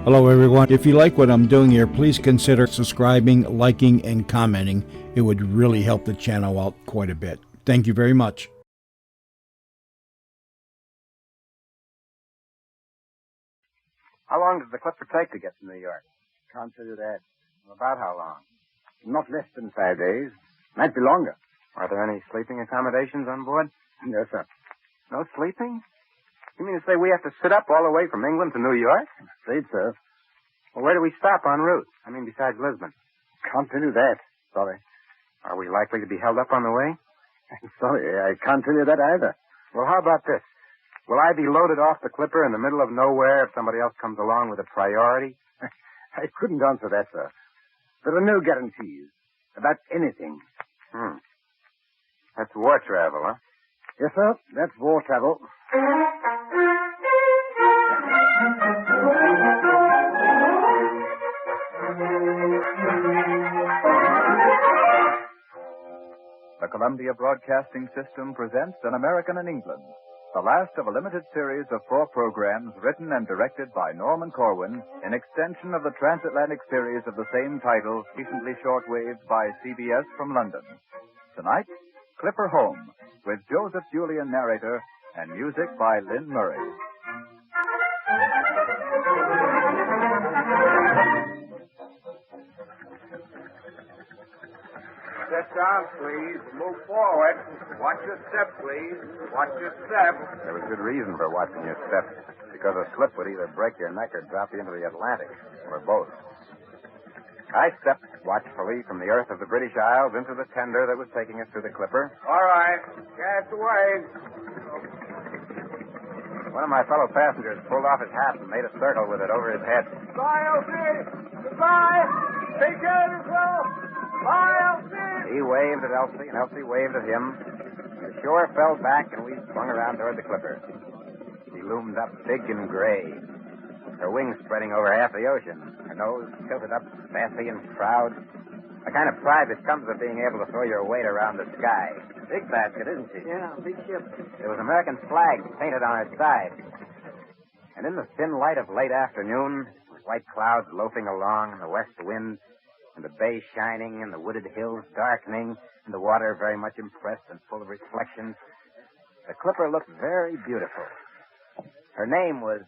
Hello, everyone. If you like what I'm doing here, please consider subscribing, liking, and commenting. It would really help the channel out quite a bit. Thank you very much. How long does the Clipper take to get to New York? Can't tell you that. About how long? Not less than 5 days. Might be longer. Are there any sleeping accommodations on board? Yes, sir. No sleeping? You mean to say we have to sit up all the way from England to New York? Afraid so. Well, where do we stop en route? I mean, besides Lisbon. Can't tell you that. Sorry. Are we likely to be held up on the way? Sorry, I can't tell you that either. Well, how about this? Will I be loaded off the Clipper in the middle of nowhere if somebody else comes along with a priority? I couldn't answer that, sir. There are no guarantees about anything. That's war travel, huh? Yes, sir. That's war travel. The Columbia Broadcasting System presents An American in England, the last of a limited series of 4 programs written and directed by Norman Corwin, in extension of the transatlantic series of the same title, recently shortwaved by CBS from London. Tonight, Clipper Home, with Joseph Julian narrator and music by Lynn Murray. Sit down, please. Move forward. Watch your step, please. Watch your step. There was good reason for watching your step, because a slip would either break your neck or drop you into the Atlantic, or both. I stepped watchfully from the earth of the British Isles into the tender that was taking us to the Clipper. All right. Cast away. One of my fellow passengers pulled off his hat and made a circle with it over his head. Goodbye, Elsie. Goodbye. Take care of yourself. Bye, Elsie. He waved at Elsie, and Elsie waved at him. The shore fell back, and we swung around toward the Clipper. She loomed up big and gray, her wings spreading over half the ocean, her nose tilted up sassy and proud. The kind of pride that comes of being able to throw your weight around the sky. Big basket, isn't she? Yeah, big ship. There was American flag painted on her side. And in the thin light of late afternoon, with white clouds loafing along, and the west wind, and the bay shining, and the wooded hills darkening, and the water very much impressed and full of reflections, the Clipper looked very beautiful. Her name was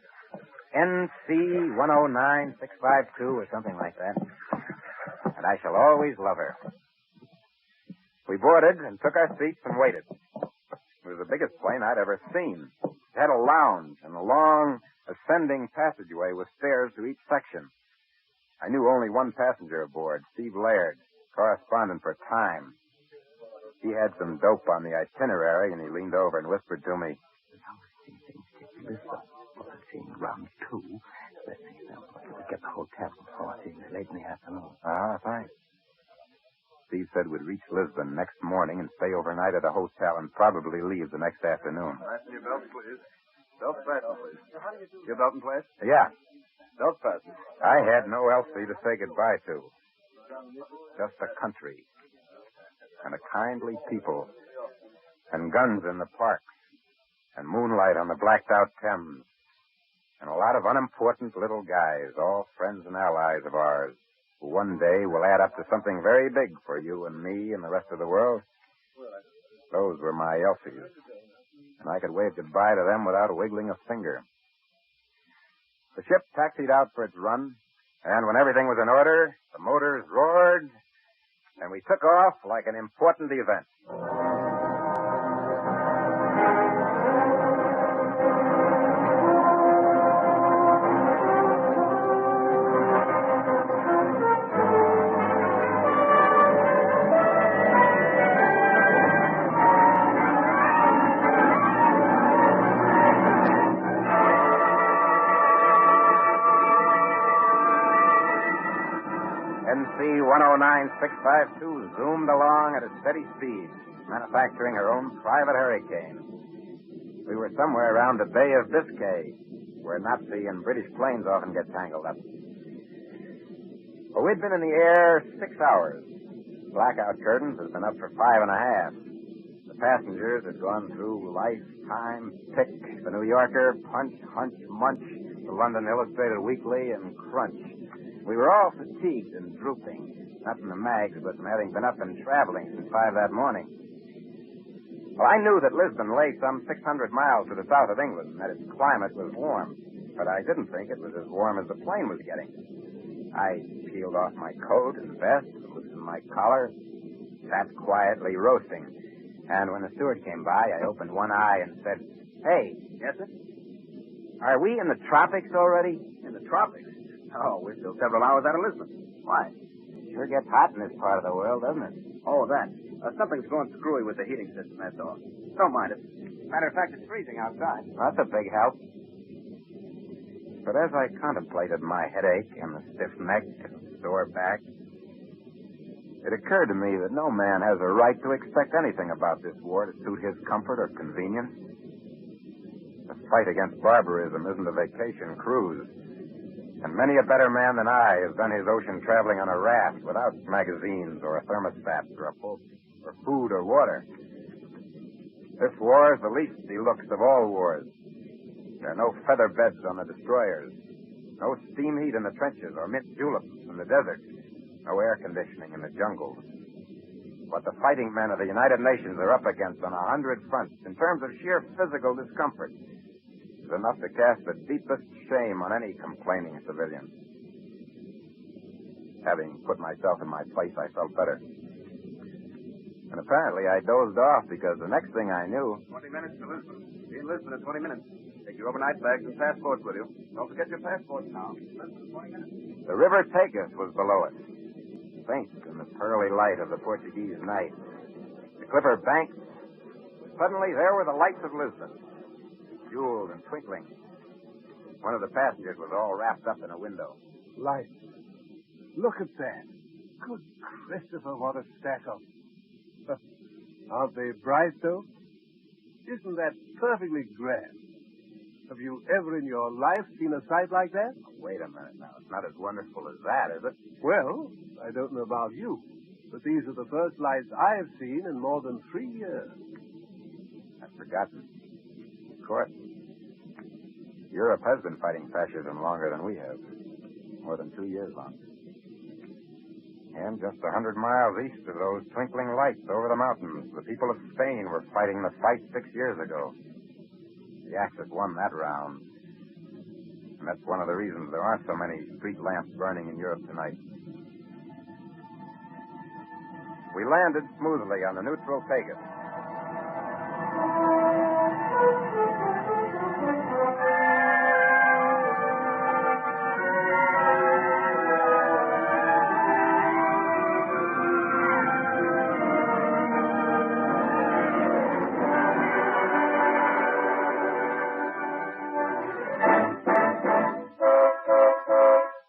NC 109652 or something like that. And I shall always love her. We boarded and took our seats and waited. It was the biggest plane I'd ever seen. It had a lounge and a long, ascending passageway with stairs to each section. I knew only one passenger aboard, Steve Laird, correspondent for Time. He had some dope on the itinerary, and he leaned over and whispered to me, Round 2. Let's see now. We'll get the hotel before it's late in the afternoon. Thanks. Steve said we'd reach Lisbon next morning and stay overnight at a hotel and probably leave the next afternoon. Fasten your belts, please. Belt fasten, please. Your belt in place? Yeah. Belt fasten. I had no Elsie to say goodbye to. Just a country. And a kindly people. And guns in the parks. And moonlight on the blacked-out Thames. And a lot of unimportant little guys, all friends and allies of ours, who one day will add up to something very big for you and me and the rest of the world. Those were my Elsies. And I could wave goodbye to them without wiggling a finger. The ship taxied out for its run, and when everything was in order, the motors roared, and we took off like an important event. NC 109652 zoomed along at a steady speed, manufacturing her own private hurricane. We were somewhere around the Bay of Biscay, where Nazi and British planes often get tangled up. Well, we'd been in the air 6 hours. Blackout curtains had been up for 5.5. The passengers had gone through Life, Time, Pick, The New Yorker, Punch, Hunch, Munch, the London Illustrated Weekly, and Crunch. We were all fatigued and drooping, not from the mags, but from having been up and traveling since 5 that morning. Well, I knew that Lisbon lay some 600 miles to the south of England and that its climate was warm, but I didn't think it was as warm as the plane was getting. I peeled off my coat and vest, loosened my collar, sat quietly roasting. And when the steward came by, I opened one eye and said, "Hey." Yes, sir? Are we in the tropics already? In the tropics? Oh, we're still several hours out of Lisbon. Why? Sure gets hot in this part of the world, doesn't it? Oh, that. Something's going screwy with the heating system, that's all. Don't mind it. Matter of fact, it's freezing outside. That's a big help. But as I contemplated my headache and the stiff neck and sore back, it occurred to me that no man has a right to expect anything about this war to suit his comfort or convenience. The fight against barbarism isn't a vacation cruise. And many a better man than I has done his ocean traveling on a raft without magazines or a thermostat or a pulse or food or water. This war is the least deluxe of all wars. There are no feather beds on the destroyers, no steam heat in the trenches or mint juleps in the desert, no air conditioning in the jungles. What the fighting men of the United Nations are up against on 100 fronts in terms of sheer physical discomfort is enough to cast the deepest shame on any complaining civilian. Having put myself in my place, I felt better. And apparently I dozed off because the next thing I knew... 20 minutes to Lisbon. Be in Lisbon in 20 minutes. Take your overnight bags and passports with you. Don't forget your passports now. Lisbon, 20 minutes. The river Tagus was below us, faint in the pearly light of the Portuguese night. The clipper banked. Suddenly there were the lights of Lisbon, jeweled and twinkling. One of the passengers was all wrapped up in a window. Lights. Look at that. Good Christopher, what a stack of... Aren't they bright, though? Isn't that perfectly grand? Have you ever in your life seen a sight like that? Wait a minute now. It's not as wonderful as that, is it? Well, I don't know about you, but these are the first lights I've seen in more than 3 years. I've forgotten. Of course. Europe has been fighting fascism longer than we have. More than 2 years long. And just 100 miles east of those twinkling lights over the mountains, the people of Spain were fighting the fight 6 years ago. The Axis won that round. And that's one of the reasons there aren't so many street lamps burning in Europe tonight. We landed smoothly on the neutral Tagus.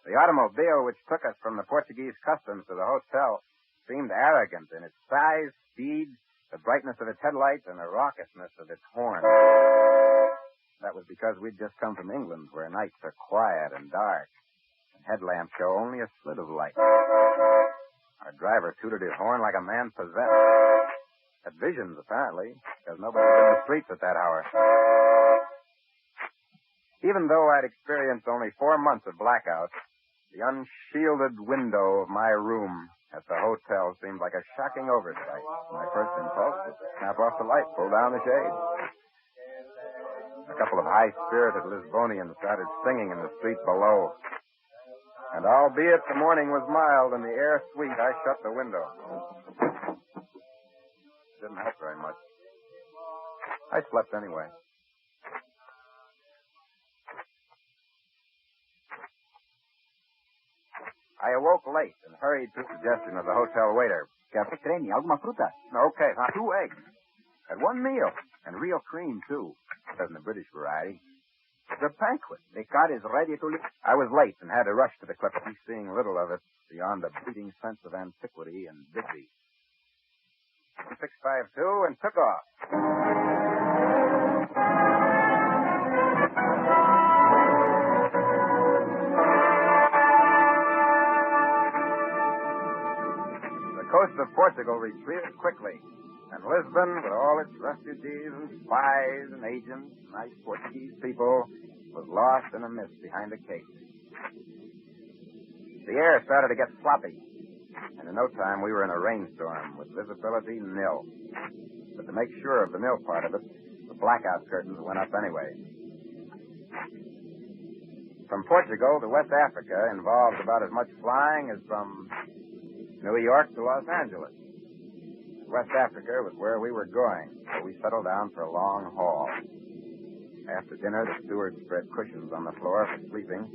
The automobile which took us from the Portuguese customs to the hotel seemed arrogant in its size, speed, the brightness of its headlights, and the raucousness of its horn. That was because we'd just come from England, where nights are quiet and dark, and headlamps show only a slit of light. Our driver tooted his horn like a man possessed. Had visions, apparently, because nobody was in the streets at that hour. Even though I'd experienced only 4 months of blackout, the unshielded window of my room at the hotel seemed like a shocking oversight. My first impulse was to snap off the light, pull down the shade. A couple of high-spirited Lisbonians started singing in the street below. And albeit the morning was mild and the air sweet, I shut the window. It didn't help very much. I slept anyway. I awoke late and hurried to the suggestion of the hotel waiter. Café creme, alguma fruta? Okay, 2 eggs. At 1 meal. And real cream, too. Better than the British variety. It's a banquet. The car is ready to leave. I was late and had to rush to the clipper, seeing little of it beyond a fleeting sense of antiquity and busy. 652 and took off. The coast of Portugal retreated quickly, and Lisbon, with all its refugees and spies and agents, nice Portuguese people, was lost in a mist behind a cake. The air started to get sloppy, and in no time we were in a rainstorm with visibility nil. But to make sure of the nil part of it, the blackout curtains went up anyway. From Portugal to West Africa involved about as much flying as from New York to Los Angeles. West Africa was where we were going, so we settled down for a long haul. After dinner, the steward spread cushions on the floor for sleeping,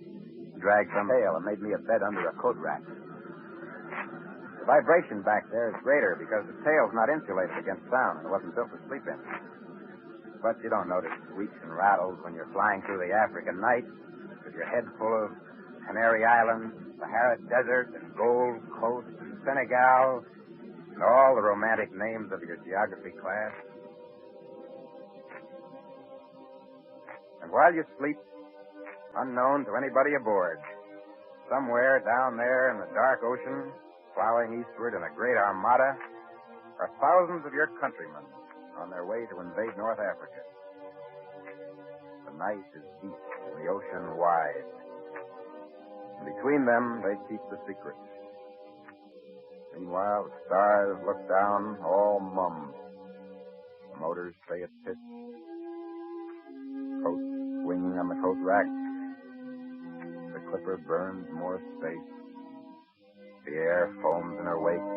dragged some tail and made me a bed under a coat rack. The vibration back there is greater because the tail's not insulated against sound and it wasn't built to sleep in. But you don't notice squeaks and rattles when you're flying through the African night with your head full of Canary Islands, Sahara Desert, and Gold Coast, and Senegal, and all the romantic names of your geography class. And while you sleep, unknown to anybody aboard, somewhere down there in the dark ocean, plowing eastward in a great armada, are thousands of your countrymen on their way to invade North Africa. The night is deep and the ocean wide. And between them, they keep the secret. Meanwhile, the stars look down, all mum. The motors stay at pitch. Coats swinging on the coat rack. The clipper burns more space. The air foams in her wake.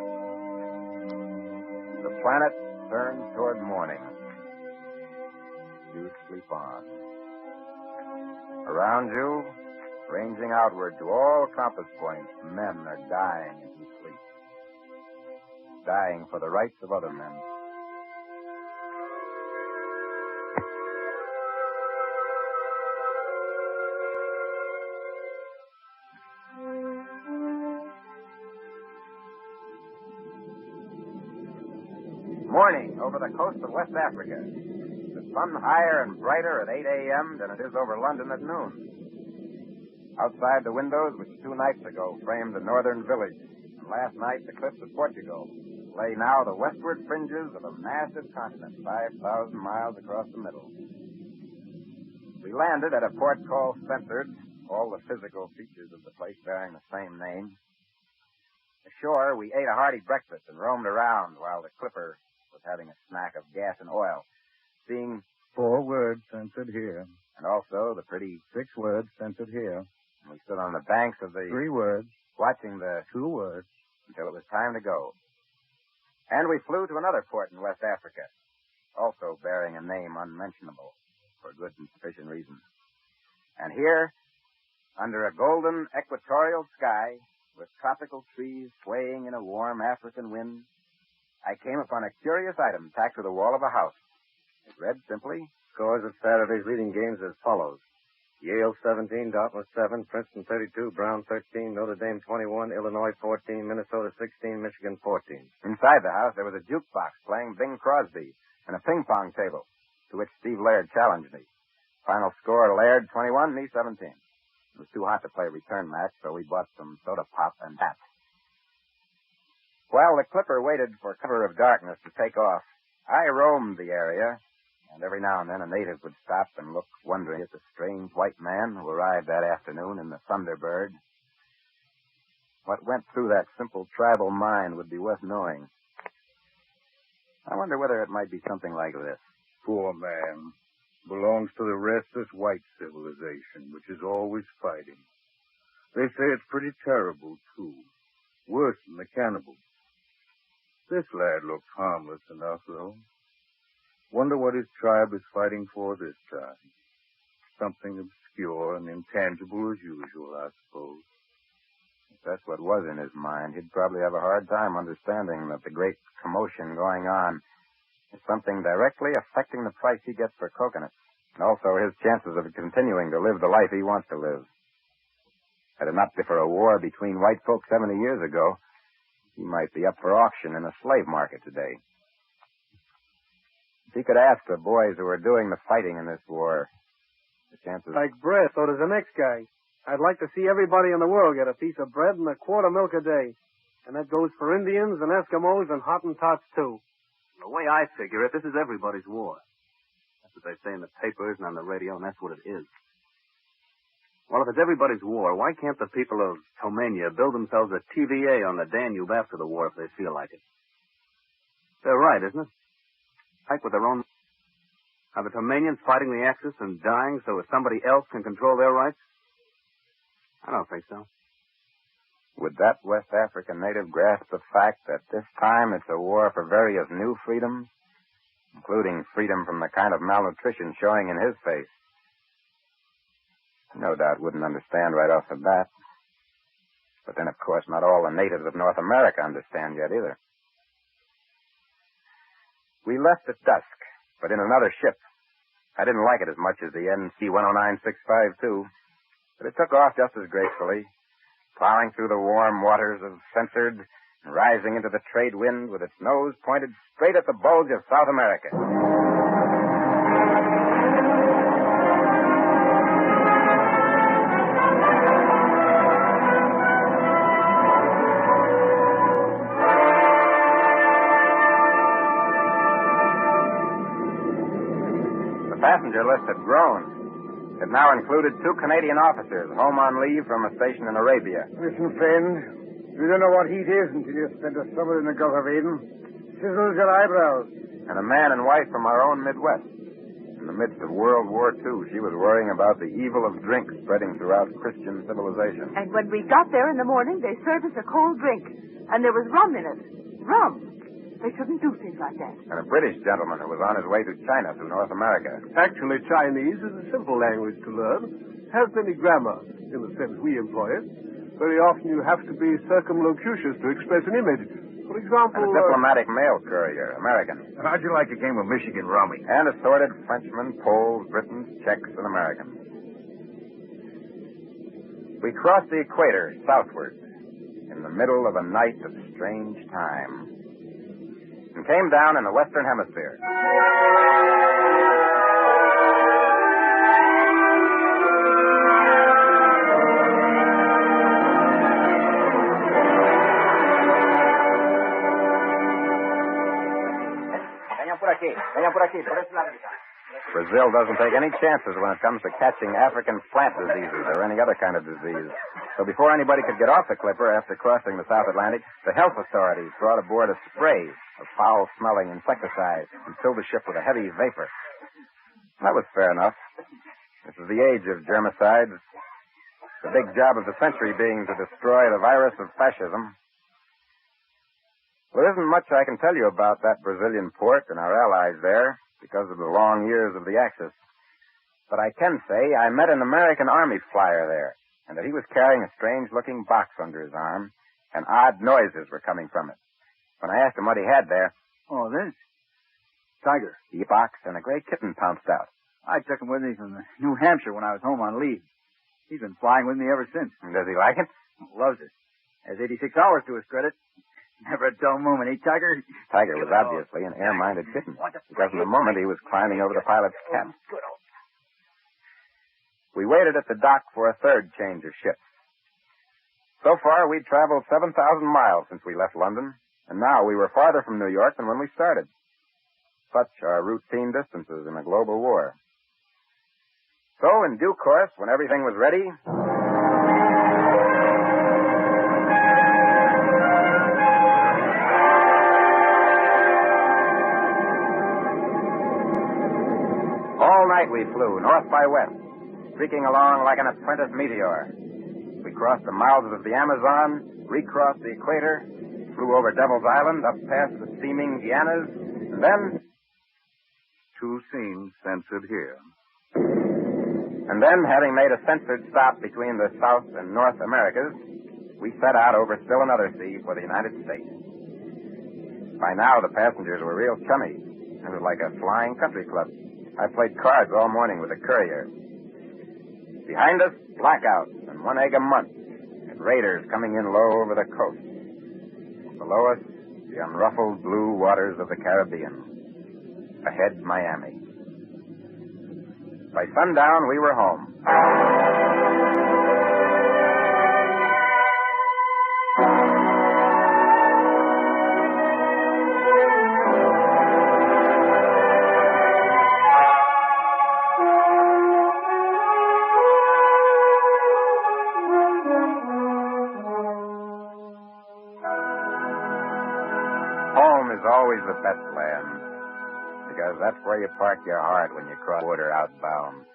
The planet turns toward morning. You sleep on. Around you, ranging outward to all compass points, men are dying as you sleep. Dying for the rights of other men. Morning over the coast of West Africa. The sun higher and brighter at 8 a.m. than it is over London at noon. Outside the windows, which 2 nights ago framed the northern village, and last night the cliffs of Portugal, lay now the westward fringes of a massive continent 5,000 miles across the middle. We landed at a port called Censored, all the physical features of the place bearing the same name. Ashore, we ate a hearty breakfast and roamed around while the clipper was having a snack of gas and oil, seeing 4 words censored here. and also the pretty 6 words censored here. And we stood on the banks of the 3 words. watching the 2 words. until it was time to go. And we flew to another port in West Africa, also bearing a name unmentionable for good and sufficient reason. And here, under a golden equatorial sky, with tropical trees swaying in a warm African wind, I came upon a curious item tacked to the wall of a house. It read simply, Scores of Saturday's leading games as follows. Yale 17, Dartmouth 7, Princeton 32, Brown 13, Notre Dame 21, Illinois 14, Minnesota 16, Michigan 14. Inside the house, there was a jukebox playing Bing Crosby and a ping-pong table, to which Steve Laird challenged me. Final score, Laird 21, me 17. It was too hot to play a return match, so we bought some soda pop and hats. While the clipper waited for cover of darkness to take off, I roamed the area, and every now and then a native would stop and look wondering at the strange white man who arrived that afternoon in the Thunderbird. What went through that simple tribal mind would be worth knowing. I wonder whether it might be something like this. Poor man. Belongs to the restless white civilization, which is always fighting. They say it's pretty terrible, too. Worse than the cannibals. This lad looks harmless enough, though. Wonder what his tribe is fighting for this time. Something obscure and intangible as usual, I suppose. If that's what was in his mind, he'd probably have a hard time understanding that the great commotion going on is something directly affecting the price he gets for coconuts, and also his chances of continuing to live the life he wants to live. Had it not been for a war between white folk 70 years ago, he might be up for auction in a slave market today. If he could ask the boys who are doing the fighting in this war, the chances... Like bread, so does the next guy. I'd like to see everybody in the world get a piece of bread and a quart of milk a day. And that goes for Indians and Eskimos and Hottentots, too. The way I figure it, this is everybody's war. That's what they say in the papers and on the radio, and that's what it is. Well, if it's everybody's war, why can't the people of Tomania build themselves a TVA on the Danube after the war if they feel like it? They're right, isn't it? Fight with their own... Are the Tomanians fighting the Axis and dying so that somebody else can control their rights? I don't think so. Would that West African native grasp the fact that this time it's a war for various new freedoms, including freedom from the kind of malnutrition showing in his face? No doubt wouldn't understand right off the bat. But then, of course, not all the natives of North America understand yet either. We left at dusk, but in another ship. I didn't like it as much as the NC-109652, but it took off just as gracefully, plowing through the warm waters of Censored and rising into the trade wind with its nose pointed straight at the bulge of South America. The passenger list had grown. It now included 2 Canadian officers home on leave from a station in Arabia. Listen, friend, you don't know what heat is until you spend a summer in the Gulf of Aden. Sizzles your eyebrows. And a man and wife from our own Midwest. In the midst of World War II, she was worrying about the evil of drink spreading throughout Christian civilization. And when we got there in the morning, they served us a cold drink. And there was rum in it. Rum. They shouldn't do things like that. And a British gentleman who was on his way to China through North America. Actually, Chinese is a simple language to learn. Has many grammar, in the sense we employ it. Very often you have to be circumlocucious to express an image. For example... And a diplomatic mail courier, American. How'd you like a game of Michigan rummy? And assorted Frenchmen, Poles, Britons, Czechs, and Americans. We crossed the equator southward in the middle of a night of strange time. And came down in the Western Hemisphere. Brazil doesn't take any chances when it comes to catching African plant diseases or any other kind of disease. So before anybody could get off the clipper after crossing the South Atlantic, the health authorities brought aboard a spray of foul-smelling insecticide and filled the ship with a heavy vapor. That was fair enough. This is the age of germicides. The big job of the century being to destroy the virus of fascism. There isn't much I can tell you about that Brazilian port and our allies there because of the long years of the Axis. But I can say I met an American Army flyer there, and that he was carrying a strange-looking box under his arm, and odd noises were coming from it. When I asked him what he had there... Oh, this? Tiger. He boxed, and a gray kitten pounced out. I took him with me from New Hampshire when I was home on leave. He's been flying with me ever since. And does he like it? Loves it. Has 86 hours to his credit. Never a dull moment, eh, Tiger? Tiger was obviously an air-minded kitten, because in a moment he was climbing over the pilot's cap. We waited at the dock for a third change of ships. So far, we'd traveled 7,000 miles since we left London, and now we were farther from New York than when we started. Such are routine distances in a global war. So, in due course, when everything was ready... All night we flew, north by west, streaking along like an apprentice meteor. We crossed the mouths of the Amazon, recrossed the equator, flew over Devil's Island, up past the steaming Guianas, and then... 2 scenes censored here. And then, having made a censored stop between the South and North Americas, we set out over still another sea for the United States. By now, the passengers were real chummy. It was like a flying country club. I played cards all morning with the courier. Behind us, blackouts and 1 egg a month, and raiders coming in low over the coast. Below us, the unruffled blue waters of the Caribbean. Ahead, Miami. By sundown, we were home. home is always the best land, because that's where you park your heart when you cross the border outbound.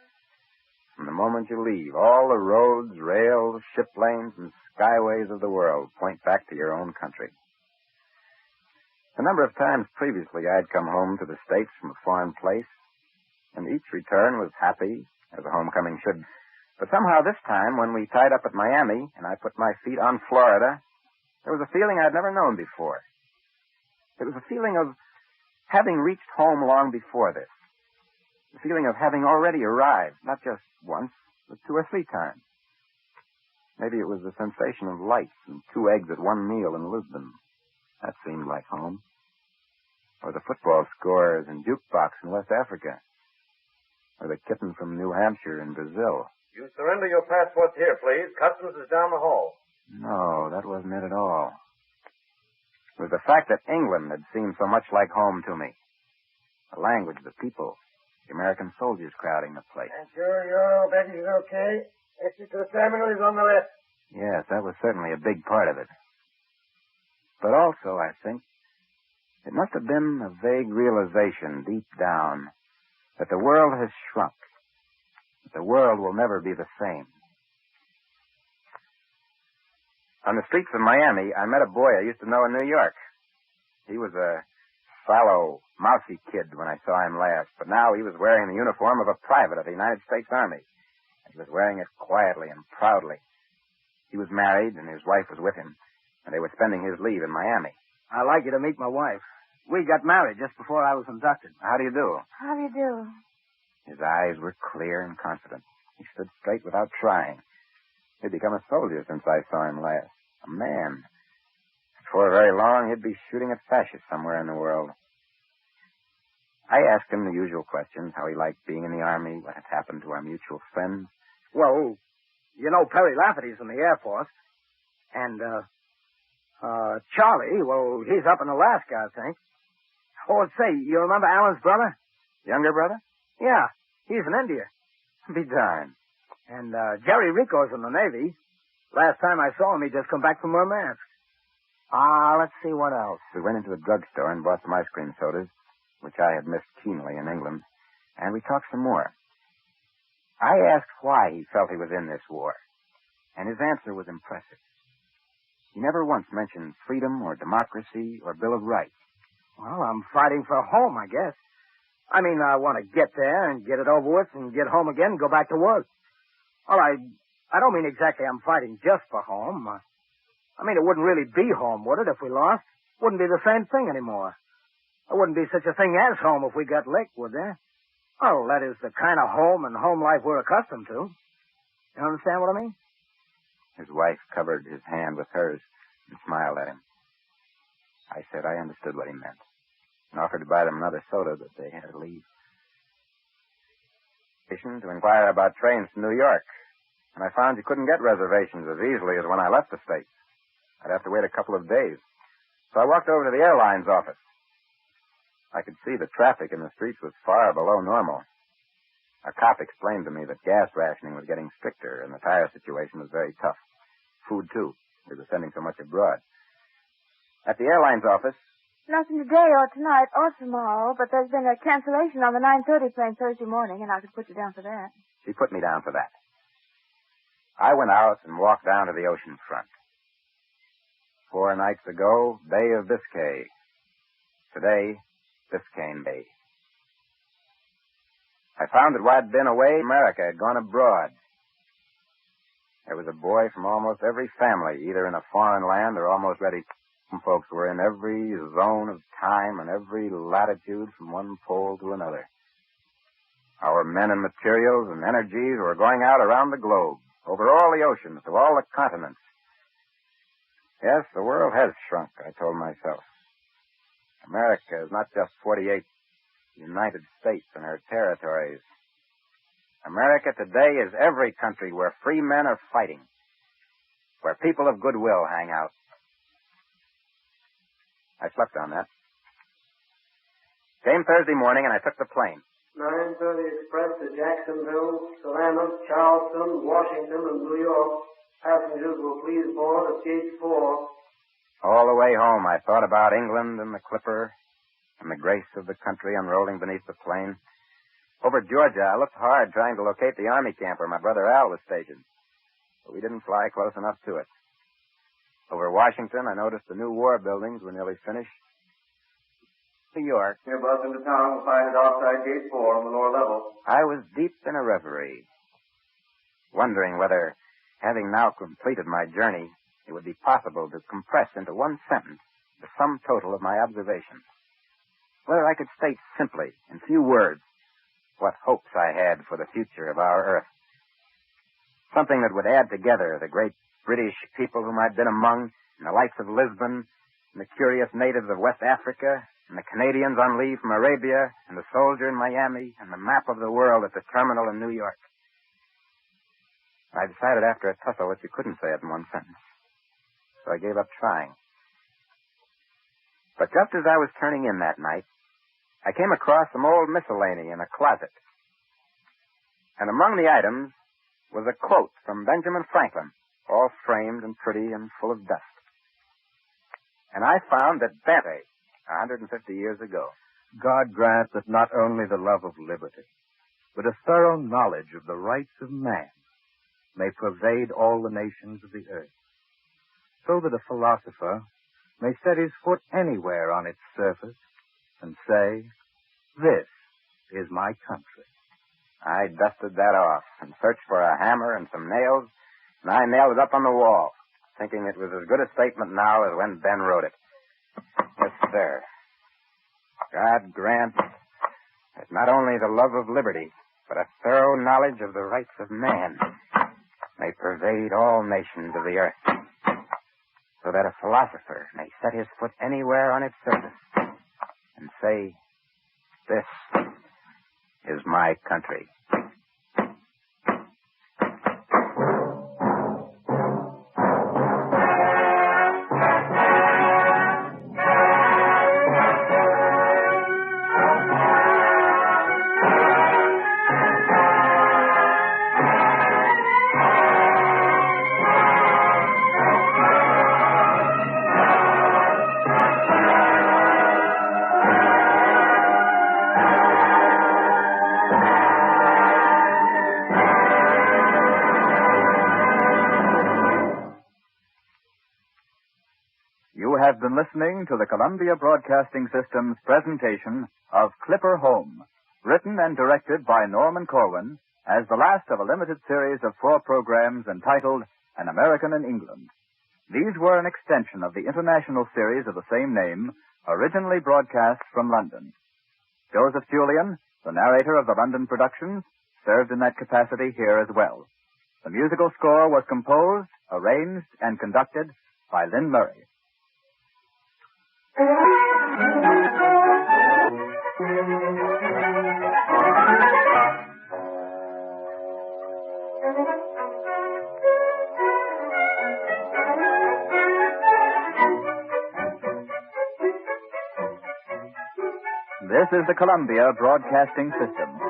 From the moment you leave, all the roads, rails, ship lanes, and skyways of the world point back to your own country. A number of times previously I'd come home to the States from a foreign place, and each return was happy, as a homecoming should. But somehow this time, when we tied up at Miami and I put my feet on Florida, there was a feeling I'd never known before. It was a feeling of having reached home long before this. The feeling of having already arrived, not just once, but 2 or 3 times. Maybe it was the sensation of lights and 2 eggs at one meal in Lisbon. That seemed like home. Or the football scores and jukebox in West Africa. Or the kitten from New Hampshire in Brazil. You surrender your passports here, please. Customs is down the hall. No, that wasn't it at all. It was the fact that England had seemed so much like home to me. The language, the people, the American soldiers crowding the place. And sure, your baggage is okay. Exit to the terminal is on the left. Yes, that was certainly a big part of it. But also, I think, it must have been a vague realization deep down that the world has shrunk. That the world will never be the same. On the streets of Miami, I met a boy I used to know in New York. He was a sallow, mousy kid when I saw him last, but now he was wearing the uniform of a private of the United States Army. And he was wearing it quietly and proudly. He was married, and his wife was with him, and they were spending his leave in Miami. I'd like you to meet my wife. We got married just before I was inducted. How do you do? How do you do? His eyes were clear and confident. He stood straight without trying. He'd become a soldier since I saw him last. A man. Before very long, he'd be shooting at fascists somewhere in the world. I asked him the usual questions, how he liked being in the Army, what had happened to our mutual friends. Well, you know Perry Lafferty's in the Air Force. And, Charlie, well, he's up in Alaska, I think. Oh, say, you remember Alan's brother? Younger brother? Yeah, he's in India. Be darned. And, Jerry Rico's in the Navy. Last time I saw him, he'd just come back from Murmansk. Let's see what else. We went into a drugstore and bought some ice cream sodas, which I had missed keenly in England, and we talked some more. I asked why he felt he was in this war, and his answer was impressive. He never once mentioned freedom or democracy or Bill of Rights. Well, I'm fighting for home, I guess. I mean, I want to get there and get it over with and get home again and go back to work. Well, I don't mean exactly I'm fighting just for home. I mean, it wouldn't really be home, would it, if we lost? Wouldn't be the same thing anymore. There wouldn't be such a thing as home if we got licked, would there? Oh, that is the kind of home and home life we're accustomed to. You understand what I mean? His wife covered his hand with hers and smiled at him. I said I understood what he meant and offered to buy them another soda, but they had to leave. To inquire about trains to New York, and I found you couldn't get reservations as easily as when I left the States. I'd have to wait a couple of days. So I walked over to the airline's office. I could see the traffic in the streets was far below normal. A cop explained to me that gas rationing was getting stricter and the tire situation was very tough. Food, too. We were sending so much abroad. At the airline's office... Nothing today or tonight or tomorrow, but there's been a cancellation on the 9:30 plane Thursday morning, and I could put you down for that. She put me down for that. I went out and walked down to the ocean front. 4 nights ago, Bay of Biscay. Today, Biscayne Bay. I found that while I'd been away, America had gone abroad. There was a boy from almost every family, either in a foreign land or almost ready. Some folks were in every zone of time and every latitude from one pole to another. Our men and materials and energies were going out around the globe, over all the oceans, to all the continents. Yes, the world has shrunk, I told myself. America is not just 48 United States and her territories. America today is every country where free men are fighting, where people of goodwill hang out. I slept on that. Came Thursday morning and I took the plane. 9:30 express to Jacksonville, Savannah, Charleston, Washington, and New York. Passengers will please board at gate 4. All the way home, I thought about England and the clipper and the grace of the country unrolling beneath the plain. Over Georgia, I looked hard trying to locate the army camp where my brother Al was stationed, but we didn't fly close enough to it. Over Washington, I noticed the new war buildings were nearly finished. New York. Near bus into town, we'll find it outside gate 4 on the lower level. I was deep in a reverie, wondering whether, having now completed my journey, it would be possible to compress into one sentence the sum total of my observations. Whether I could state simply, in few words, what hopes I had for the future of our Earth. Something that would add together the great British people whom I'd been among, and the lights of Lisbon, and the curious natives of West Africa, and the Canadians on leave from Arabia, and the soldier in Miami, and the map of the world at the terminal in New York. I decided after a tussle that you couldn't say it in one sentence, so I gave up trying. But just as I was turning in that night, I came across some old miscellany in a closet. And among the items was a quote from Benjamin Franklin, all framed and pretty and full of dust. And I found that Dante, 150 years ago, God grant that not only the love of liberty, but a thorough knowledge of the rights of man may pervade all the nations of the earth, so that a philosopher may set his foot anywhere on its surface and say, "This is my country." I dusted that off and searched for a hammer and some nails, and I nailed it up on the wall, thinking it was as good a statement now as when Ben wrote it. Yes, sir. God grant that not only the love of liberty, but a thorough knowledge of the rights of man may pervade all nations of the earth, so that a philosopher may set his foot anywhere on its surface and say, "This is my country." You have been listening to the Columbia Broadcasting System's presentation of Clipper Home, written and directed by Norman Corwin, as the last of a limited series of 4 programs entitled An American in England. These were an extension of the international series of the same name, originally broadcast from London. Joseph Julian, the narrator of the London productions, served in that capacity here as well. The musical score was composed, arranged, and conducted by Lynn Murray. This is the Columbia Broadcasting System.